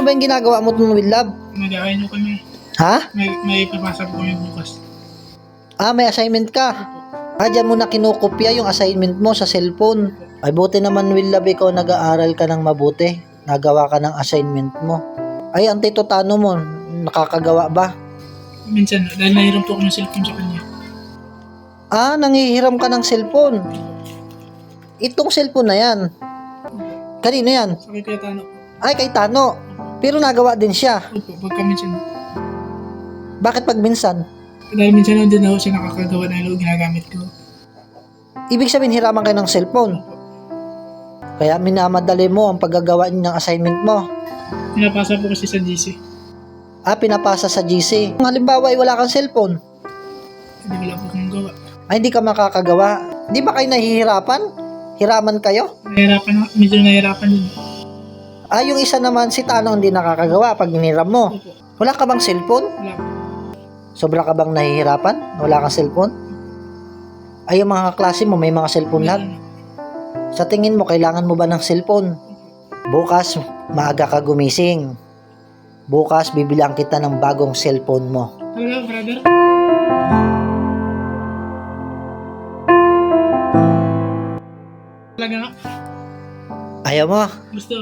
Ano ba yung ginagawa mo with love? Mag-aayon kami. Ha? May papasa po kami bukas. May assignment ka. Diyan mo na kinukopya yung assignment mo sa cellphone. Ay, buti naman, Will Love, ikaw nag-aaral ka ng mabuti. Nagawa ka ng assignment mo. Ay, ang Tito Tano mo, nakakagawa ba? Minsan, dahil nahiram po ako ng cellphone sa kanya. Nangihiram ka ng cellphone. Itong cellphone na yan. Kanino yan? Sa kay Kuya Tano. Ay, kay Tano. Pero nagawa din siya. Opo, pagka minsan. Bakit pag minsan? Dahil minsan lang din ako siya nakakagawa na ginagamit ko. Ibig sabihin, hiraman kayo ng cellphone. Opo. Kaya minamadali mo ang paggagawa ng assignment mo. Pinapasa po kasi sa GC. Pinapasa sa GC. Kung halimbawa ay wala kang cellphone, Hindi wala po akong gawa. hindi ka makakagawa. Di ba kayo nahihirapan? Hiraman kayo? Medyo nahihirapan din. Yung isa naman si Tano hindi nakakagawa pag hiniram mo. Opo. Wala ka bang cellphone? Wala po. Sobra ka bang nahihirapan? Wala kang cellphone? Yung mga kaklase mo may mga cellphone lahat. Sa tingin mo, kailangan mo ba ng cellphone? Bukas, maaga ka gumising. Bukas, bibilang kita ng bagong cellphone mo. Hello, brother. Talaga nga. Ayaw mo? Gusto,